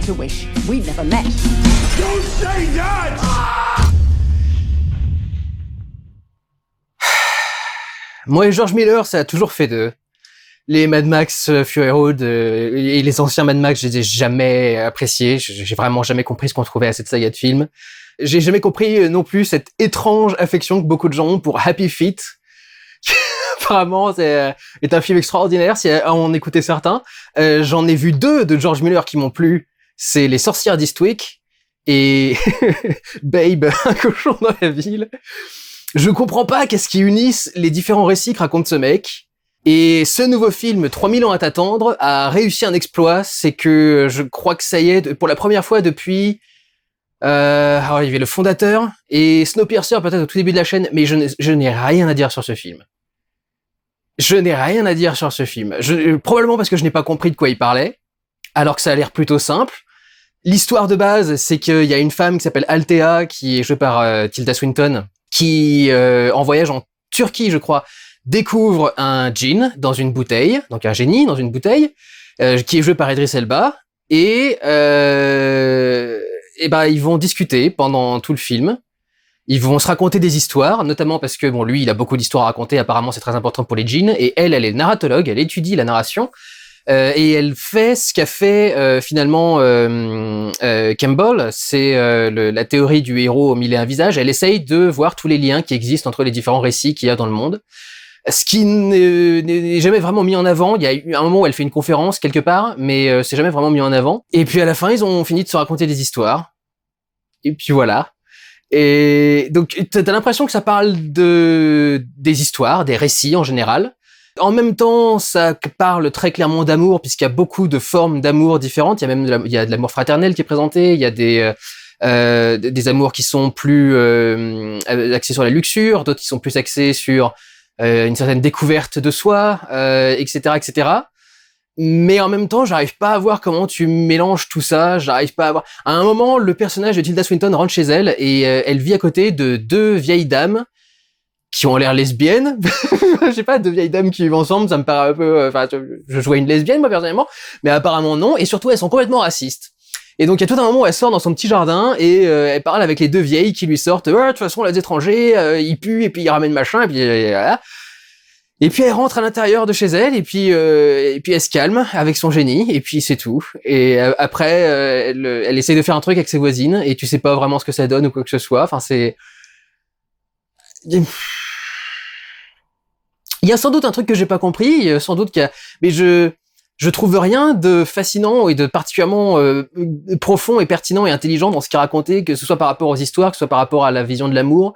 to wish we'd never met. Don't say that! Moi et George Miller, ça a toujours fait d'eux. Les Mad Max Fury Road et les anciens Mad Max, je les ai jamais appréciés. J'ai vraiment jamais compris ce qu'on trouvait à cette saga de films. J'ai jamais compris non plus cette étrange affection que beaucoup de gens ont pour Happy Feet. Apparemment, est un film extraordinaire. Si on écoutait certains, j'en ai vu 2 de George Miller qui m'ont plu. C'est Les Sorcières d'Eastwick et Babe, un cochon dans la ville. Je comprends pas qu'est-ce qui unisse les différents récits que raconte ce mec. Et ce nouveau film, 3000 ans à t'attendre, a réussi un exploit. C'est que je crois que ça y est, pour la première fois depuis... alors il y avait le fondateur et Snowpiercer peut-être au tout début de la chaîne, mais je n'ai rien à dire sur ce film. Je n'ai rien à dire sur ce film. Probablement parce que je n'ai pas compris de quoi il parlait, alors que ça a l'air plutôt simple. L'histoire de base, c'est qu'il y a une femme qui s'appelle Althea, qui est jouée par Tilda Swinton, qui, en voyage en Turquie, je crois, découvre un djinn dans une bouteille, donc un génie dans une bouteille, qui est joué par Idris Elba, et ils vont discuter pendant tout le film. Ils vont se raconter des histoires, notamment parce que bon, lui, il a beaucoup d'histoires à raconter. Apparemment, c'est très important pour les djinns. Et elle est narratologue. Elle étudie la narration et elle fait ce qu'a fait finalement Campbell. C'est la théorie du héros aux mille et un visages. Elle essaye de voir tous les liens qui existent entre les différents récits qu'il y a dans le monde. Ce qui n'est jamais vraiment mis en avant. Il y a eu un moment où elle fait une conférence quelque part, mais c'est jamais vraiment mis en avant. Et puis à la fin, ils ont fini de se raconter des histoires. Et puis voilà. Et donc t'as l'impression que ça parle des histoires, des récits en général. En même temps, ça parle très clairement d'amour, puisqu'il y a beaucoup de formes d'amour différentes. Il y a même de l'amour fraternel qui est présenté. Il y a des amours qui sont plus axés sur la luxure, d'autres qui sont plus axés sur une certaine découverte de soi, etc., etc. Mais en même temps, j'arrive pas à voir comment tu mélanges tout ça. J'arrive pas à voir. À un moment, le personnage de Tilda Swinton rentre chez elle et elle vit à côté de 2 vieilles dames qui ont l'air lesbiennes. Je sais pas, 2 vieilles dames qui vivent ensemble, ça me paraît un peu... Enfin, je jouais une lesbienne, moi, personnellement, mais apparemment non. Et surtout, elles sont complètement racistes. Et donc, il y a tout un moment où elle sort dans son petit jardin et elle parle avec les 2 vieilles qui lui sortent « de toute façon, les étrangers, ils puent et puis ils ramènent machin. » Et puis voilà. Et puis elle rentre à l'intérieur de chez elle et puis elle se calme avec son génie et puis c'est tout. Et après elle essaye de faire un truc avec ses voisines et tu sais pas vraiment ce que ça donne ou quoi que ce soit. Enfin c'est il y a sans doute un truc que j'ai pas compris, sans doute qu'il y a, mais je trouve rien de fascinant et de particulièrement profond et pertinent et intelligent dans ce qui est raconté, que ce soit par rapport aux histoires, que ce soit par rapport à la vision de l'amour.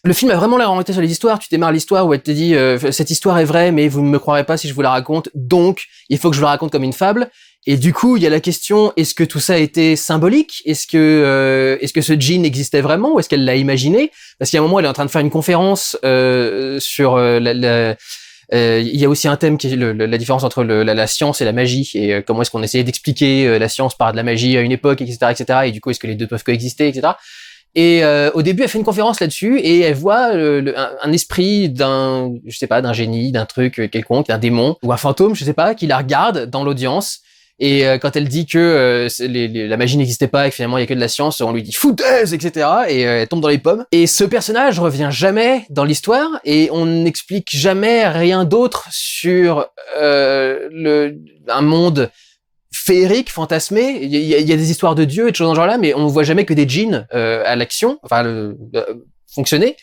Le film a vraiment l'air orienté sur les histoires. Tu démarres l'histoire où elle te dit cette histoire est vraie, mais vous ne me croirez pas si je vous la raconte. Donc, il faut que je vous la raconte comme une fable. Et du coup, il y a la question est-ce que tout ça a été symbolique ? Est-ce que ce djinn existait vraiment ou est-ce qu'elle l'a imaginé ? Parce qu'à un moment, elle est en train de faire une conférence sur il y a aussi un thème qui est la différence entre la science et la magie et comment est-ce qu'on essayait d'expliquer la science par de la magie à une époque, etc., etc. Et du coup, est-ce que les deux peuvent coexister, etc. Et au début, elle fait une conférence là-dessus et elle voit un esprit d'un, je sais pas, d'un génie, d'un truc quelconque, d'un démon ou un fantôme, je sais pas, qui la regarde dans l'audience. Et quand elle dit que la magie n'existait pas et que finalement il y a que de la science, on lui dit foutaise, etc. Et elle tombe dans les pommes. Et ce personnage revient jamais dans l'histoire et on n'explique jamais rien d'autre sur un monde féerique, fantasmé. Il y a des histoires de dieux et de choses dans ce genre-là, mais on voit jamais que des djinns à l'action, enfin fonctionner.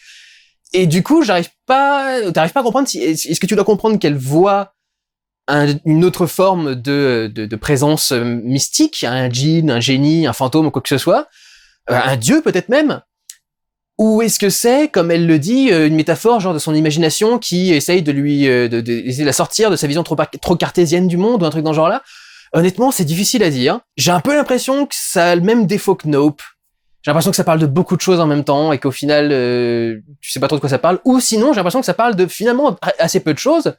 Et du coup, t'arrives pas à comprendre est-ce que tu dois comprendre qu'elle voit une autre forme de présence mystique, un djinn, un génie, un fantôme, quoi que ce soit, un dieu peut-être même, ou est-ce que c'est, comme elle le dit, une métaphore genre de son imagination qui essaye de lui essayer de la sortir de sa vision trop cartésienne du monde ou un truc dans ce genre-là. Honnêtement, c'est difficile à dire. J'ai un peu l'impression que ça a le même défaut que Nope. J'ai l'impression que ça parle de beaucoup de choses en même temps et qu'au final, tu sais pas trop de quoi ça parle. Ou sinon, j'ai l'impression que ça parle de finalement assez peu de choses.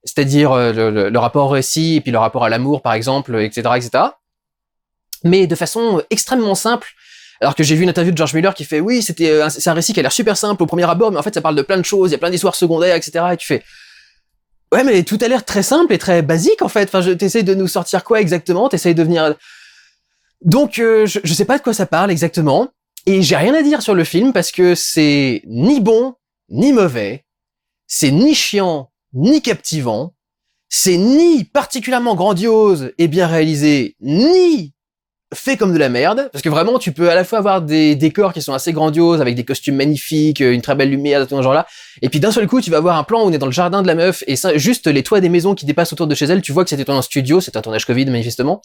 C'est-à-dire le rapport au récit et puis le rapport à l'amour, par exemple, etc., etc. Mais de façon extrêmement simple. Alors que j'ai vu une interview de George Miller qui fait « Oui, c'est un récit qui a l'air super simple au premier abord, mais en fait, ça parle de plein de choses, il y a plein d'histoires secondaires, etc. » Et tu fais « Ouais, mais tout a l'air très simple et très basique, en fait. Enfin, t'essayes de nous sortir quoi exactement ? T'essayes de venir... Donc je sais pas de quoi ça parle exactement, et j'ai rien à dire sur le film parce que c'est ni bon ni mauvais, c'est ni chiant ni captivant, c'est ni particulièrement grandiose et bien réalisé, ni fait comme de la merde, parce que vraiment tu peux à la fois avoir des décors qui sont assez grandioses avec des costumes magnifiques, une très belle lumière, tout ce genre là, et puis d'un seul coup tu vas avoir un plan où on est dans le jardin de la meuf et ça, juste les toits des maisons qui dépassent autour de chez elle, tu vois que c'était un studio, c'est un tournage Covid manifestement,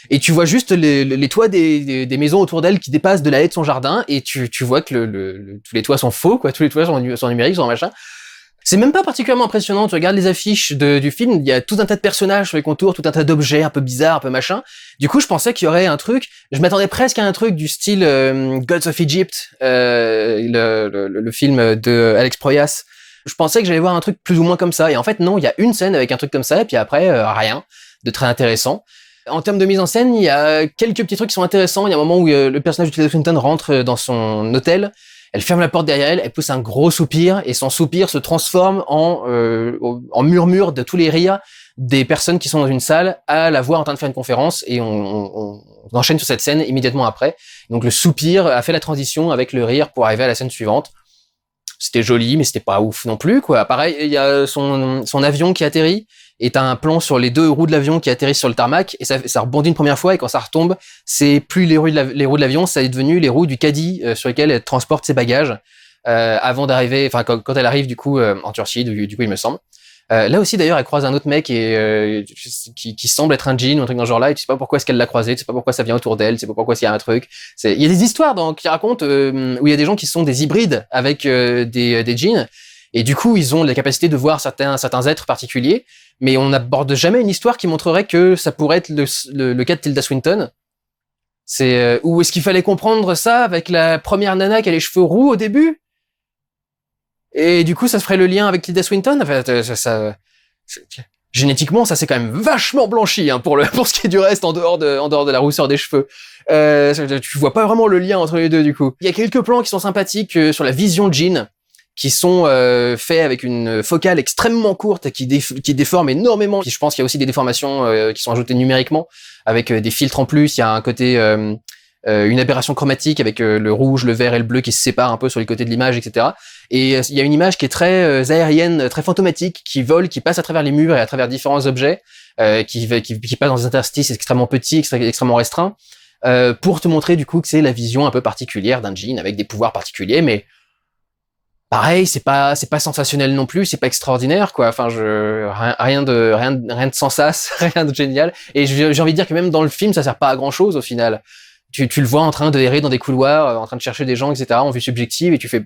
et tu vois juste les toits des maisons autour d'elle qui dépassent de la haie de son jardin, et tu vois que tous les toits sont faux, quoi, tous les toits sont numériques, sont machin. C'est même pas particulièrement impressionnant, tu regardes les affiches du film, il y a tout un tas de personnages sur les contours, tout un tas d'objets un peu bizarres, un peu machin. Du coup, je pensais qu'il y aurait un truc, je m'attendais presque à un truc du style Gods of Egypt, le film de Alex Proyas. Je pensais que j'allais voir un truc plus ou moins comme ça, et en fait non, il y a une scène avec un truc comme ça, et puis après, rien de très intéressant. En termes de mise en scène, il y a quelques petits trucs qui sont intéressants. Il y a un moment où le personnage de Tilda Swinton rentre dans son hôtel, elle ferme la porte derrière elle, elle pousse un gros soupir, et son soupir se transforme en murmure de tous les rires des personnes qui sont dans une salle à la voir en train de faire une conférence, et on enchaîne sur cette scène immédiatement après. Donc le soupir a fait la transition avec le rire pour arriver à la scène suivante. C'était joli, mais c'était pas ouf non plus, quoi. Pareil, il y a son avion qui atterrit, et t'as un plan sur les deux roues de l'avion qui atterrissent sur le tarmac, et ça rebondit une première fois, et quand ça retombe, c'est plus les roues de l'avion, ça est devenu les roues du caddie sur lesquelles elle transporte ses bagages, avant d'arriver, enfin quand elle arrive du coup en Turquie, du coup il me semble. Là aussi d'ailleurs elle croise un autre mec qui semble être un djinn ou un truc dans ce genre-là, et tu sais pas pourquoi est-ce qu'elle l'a croisé, tu sais pas pourquoi ça vient autour d'elle, tu sais pas pourquoi il y a un truc. Il y a des histoires qui racontent où il y a des gens qui sont des hybrides avec des djinns, et du coup ils ont la capacité de voir certains êtres particuliers, mais on n'aborde jamais une histoire qui montrerait que ça pourrait être le cas de Tilda Swinton. C'est ou est-ce qu'il fallait comprendre ça avec la première nana qui a les cheveux roux au début? Et du coup, ça se ferait le lien avec Tilda Swinton. Enfin, génétiquement, ça c'est quand même vachement blanchi, hein, pour ce qui est du reste en dehors de la rousseur des cheveux. Tu vois pas vraiment le lien entre les deux du coup. Il y a quelques plans qui sont sympathiques sur la vision de Jean, qui sont faits avec une focale extrêmement courte qui déforme énormément. Puis je pense qu'il y a aussi des déformations qui sont ajoutées numériquement avec des filtres en plus. Il y a un côté une aberration chromatique avec le rouge, le vert et le bleu qui se séparent un peu sur les côtés de l'image, etc. Et il y a une image qui est très aérienne, très fantomatique, qui vole, qui passe à travers les murs et à travers différents objets, qui passe dans des interstices extrêmement petits, extrêmement restreints, pour te montrer du coup que c'est la vision un peu particulière d'un djinn avec des pouvoirs particuliers, mais pareil, c'est pas sensationnel non plus, c'est pas extraordinaire, quoi. Enfin, rien de sans sas, rien de génial. Et j'ai envie de dire que même dans le film, ça sert pas à grand chose au final. Tu le vois en train de errer dans des couloirs, en train de chercher des gens, etc., en vue subjective, et tu fais,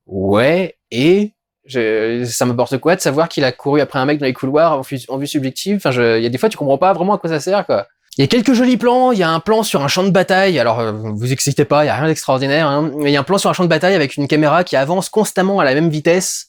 ouais, et ça m'apporte quoi de savoir qu'il a couru après un mec dans les couloirs en vue subjective? Enfin, il y a des fois, tu comprends pas vraiment à quoi ça sert, quoi. Il y a quelques jolis plans, il y a un plan sur un champ de bataille, alors vous excitez pas, il y a rien d'extraordinaire, hein, mais il y a un plan sur un champ de bataille avec une caméra qui avance constamment à la même vitesse,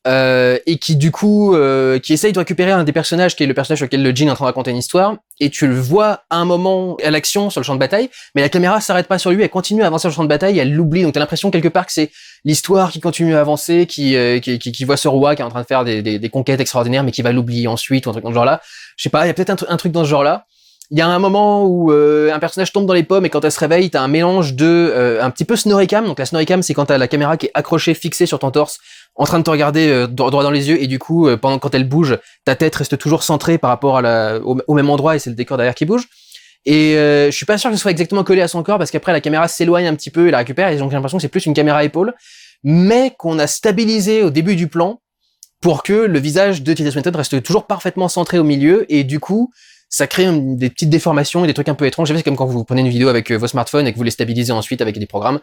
et qui du coup qui essaye de récupérer un des personnages qui est le personnage sur lequel le djinn est en train de raconter une histoire, et tu le vois à un moment à l'action sur le champ de bataille, mais la caméra s'arrête pas sur lui, elle continue à avancer sur le champ de bataille, elle l'oublie, donc t'as l'impression quelque part que c'est l'histoire qui continue à avancer, qui voit ce roi qui est en train de faire des conquêtes extraordinaires, mais qui va l'oublier ensuite, ou un truc dans ce genre-là. Je sais pas, il y a peut-être un truc dans ce genre-là. Il y a un moment où un personnage tombe dans les pommes, et quand elle se réveille, t'as un mélange de un petit peu snoricam. Donc la snoricam, c'est quand t'as la caméra qui est accrochée, fixée sur ton torse, en train de te regarder droit dans les yeux, et du coup, quand elle bouge, ta tête reste toujours centrée par rapport au même endroit, et c'est le décor derrière qui bouge. Et je suis pas sûr que ce soit exactement collé à son corps, parce qu'après la caméra s'éloigne un petit peu et la récupère, et donc j'ai l'impression que c'est plus une caméra épaule, mais qu'on a stabilisé au début du plan pour que le visage de Tilda Swinton reste toujours parfaitement centré au milieu, et du coup, ça crée des petites déformations et des trucs un peu étranges. C'est comme quand vous prenez une vidéo avec vos smartphones et que vous les stabilisez ensuite avec des programmes.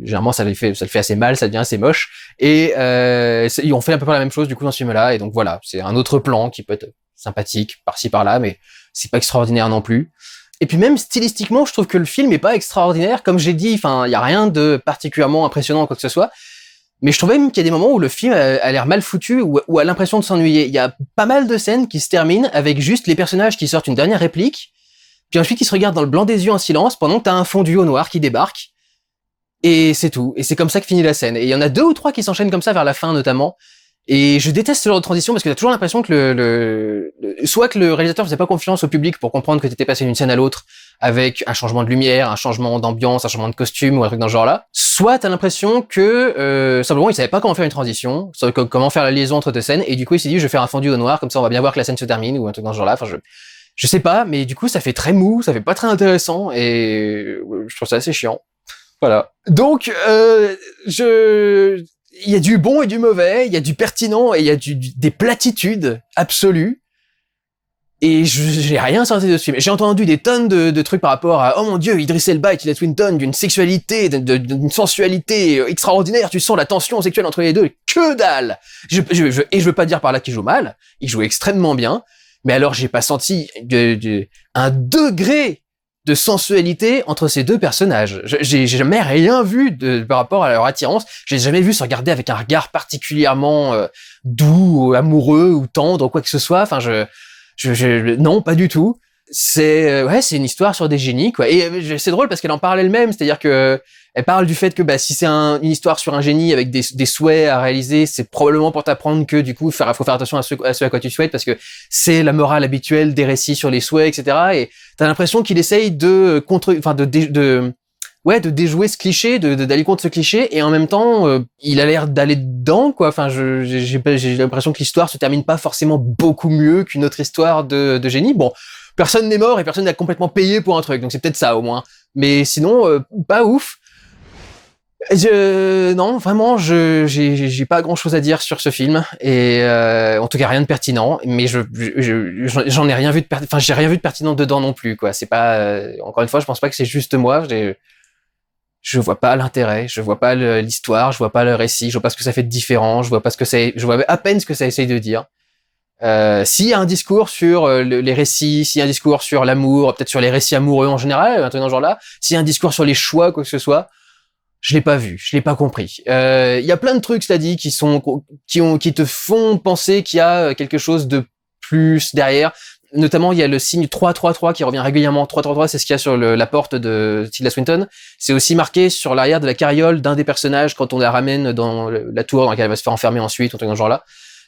Généralement, ça le fait assez mal, ça devient assez moche. Et on fait à peu près la même chose du coup dans ce film-là. Et donc voilà, c'est un autre plan qui peut être sympathique par-ci par-là, mais c'est pas extraordinaire non plus. Et puis même stylistiquement, je trouve que le film est pas extraordinaire. Comme j'ai dit, enfin, il y a rien de particulièrement impressionnant quoi que ce soit. Mais je trouvais même qu'il y a des moments où le film a l'air mal foutu, ou a l'impression de s'ennuyer. Il y a pas mal de scènes qui se terminent avec juste les personnages qui sortent une dernière réplique, puis ensuite ils se regardent dans le blanc des yeux en silence, pendant que t'as un fondu au noir qui débarque. Et c'est tout. Et c'est comme ça que finit la scène. Et il y en a 2 ou 3 qui s'enchaînent comme ça vers la fin, notamment. Et je déteste ce genre de transition parce que t'as toujours l'impression que soit que le réalisateur faisait pas confiance au public pour comprendre que t'étais passé d'une scène à l'autre avec un changement de lumière, un changement d'ambiance, un changement de costume ou un truc dans ce genre-là. Soit t'as l'impression que simplement il savait pas comment faire une transition, comment faire la liaison entre deux scènes, et du coup il s'est dit je vais faire un fondu au noir, comme ça on va bien voir que la scène se termine ou un truc dans ce genre-là. Enfin je sais pas, mais du coup ça fait très mou, ça fait pas très intéressant et je trouve ça assez chiant. Voilà. Donc il y a du bon et du mauvais, il y a du pertinent et il y a des platitudes absolues. Et j'ai rien sorti de ce film. J'ai entendu des tonnes de trucs par rapport à oh mon dieu, Idris Elba et Tilda Swinton, d'une sexualité, d'une sensualité extraordinaire. Tu sens la tension sexuelle entre les deux. Que dalle. Et je veux pas dire par là qu'il joue mal. Il joue extrêmement bien. Mais alors j'ai pas senti un degré de sensualité entre ces deux personnages. J'ai jamais rien vu par rapport à leur attirance. J'ai jamais vu se regarder avec un regard particulièrement doux, ou amoureux ou tendre ou quoi que ce soit. Enfin, non, pas du tout. C'est une histoire sur des génies, quoi. Et c'est drôle parce qu'elle en parle elle-même, c'est-à-dire que elle parle du fait que si c'est une histoire sur un génie avec des souhaits à réaliser, c'est probablement pour t'apprendre que du coup faut faire attention à ce à quoi tu souhaites, parce que c'est la morale habituelle des récits sur les souhaits, etc. Et t'as l'impression qu'il essaye de déjouer ce cliché, d'aller contre ce cliché, et en même temps il a l'air d'aller dedans, quoi. Enfin j'ai l'impression que l'histoire se termine pas forcément beaucoup mieux qu'une autre histoire de génie. Bon, personne n'est mort et personne n'a complètement payé pour un truc, donc c'est peut-être ça au moins. Mais sinon pas ouf. Non, vraiment, j'ai pas grand chose à dire sur ce film, et en tout cas rien de pertinent, mais j'en ai rien vu j'ai rien vu de pertinent dedans non plus, quoi. C'est pas, encore une fois, je pense pas que c'est juste moi, je vois pas l'intérêt, je vois pas l'histoire, je vois pas le récit, je vois pas ce que ça fait de différent, je vois à peine ce que ça essaye de dire. S'il y a un discours sur les récits, s'il y a un discours sur l'amour, peut-être sur les récits amoureux en général, un truc dans ce genre-là, s'il y a un discours sur les choix, quoi que ce soit, je l'ai pas vu, je l'ai pas compris. Il y a plein de trucs, cela dit, qui te font penser qu'il y a quelque chose de plus derrière. Notamment, il y a le signe 333 qui revient régulièrement. 333, c'est ce qu'il y a sur la porte de Tilda Swinton. C'est aussi marqué sur l'arrière de la carriole d'un des personnages quand on la ramène dans la tour dans laquelle elle va se faire enfermer ensuite, un truc dans ce genre-là.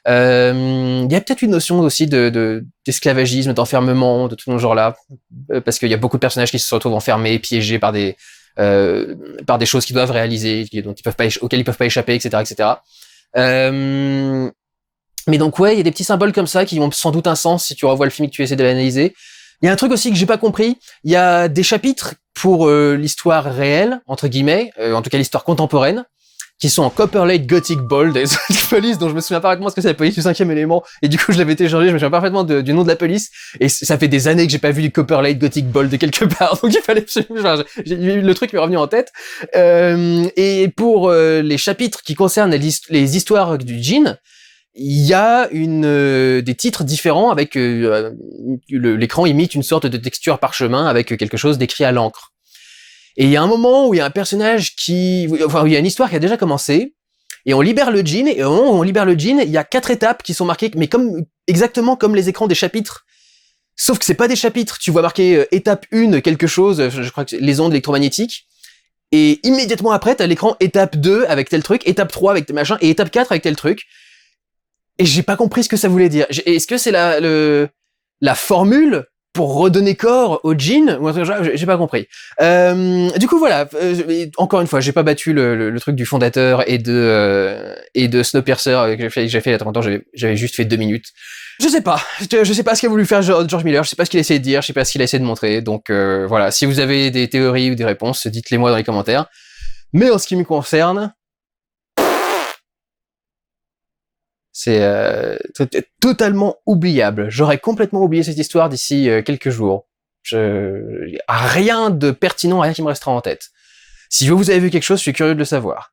Il y a peut-être une notion aussi d'esclavagisme, d'enfermement, de tout ce genre-là, parce qu'il y a beaucoup de personnages qui se retrouvent enfermés, piégés par des choses qu'ils doivent réaliser, auxquelles ils peuvent pas échapper, etc., etc. Mais donc il y a des petits symboles comme ça qui ont sans doute un sens si tu revois le film et que tu essaies de l'analyser. Il y a un truc aussi que j'ai pas compris. Il y a des chapitres pour l'histoire réelle, entre guillemets, en tout cas l'histoire contemporaine, qui sont en Copperlight Gothic Bold, et c'est une police dont je me souviens parfaitement ce que c'est la police du 5e élément, et du coup je l'avais téléchargé, je me souviens parfaitement du nom de la police, et ça fait des années que j'ai pas vu du Copperlight Gothic Bold de quelque part, donc il fallait le truc m'est revenu en tête. Et pour les chapitres qui concernent les histoires du djinn, il y a des titres différents avec l'écran imite une sorte de texture parchemin avec quelque chose d'écrit à l'encre. Et il y a un moment où il y a un personnage où il y a une histoire qui a déjà commencé, et on libère le djinn, et au moment où on libère le djinn, il y a 4 étapes qui sont marquées, mais exactement comme les écrans des chapitres. Sauf que c'est pas des chapitres, tu vois marqué étape 1 quelque chose, je crois que c'est les ondes électromagnétiques, et immédiatement après, t'as l'écran étape 2 avec tel truc, étape 3 avec tel machin, et étape 4 avec tel truc. Et j'ai pas compris ce que ça voulait dire. Est-ce que c'est la formule pour redonner corps au djinn ou un truc genre, j'ai pas compris. Du coup voilà, encore une fois, j'ai pas battu le truc du fondateur et de Snowpiercer que j'ai fait il y a 30 ans, j'avais juste fait 2 minutes. Je sais pas ce qu'a voulu faire George Miller, je sais pas ce qu'il a essayé de dire, je sais pas ce qu'il a essayé de montrer. Donc voilà, si vous avez des théories ou des réponses, dites-les moi dans les commentaires. Mais en ce qui me concerne, c'est totalement oubliable. J'aurais complètement oublié cette histoire d'ici quelques jours. Rien de pertinent, rien qui me restera en tête. Si vous avez vu quelque chose, je suis curieux de le savoir.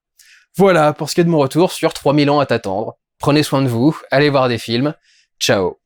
Voilà pour ce qui est de mon retour sur 3000 ans à t'attendre. Prenez soin de vous, allez voir des films. Ciao.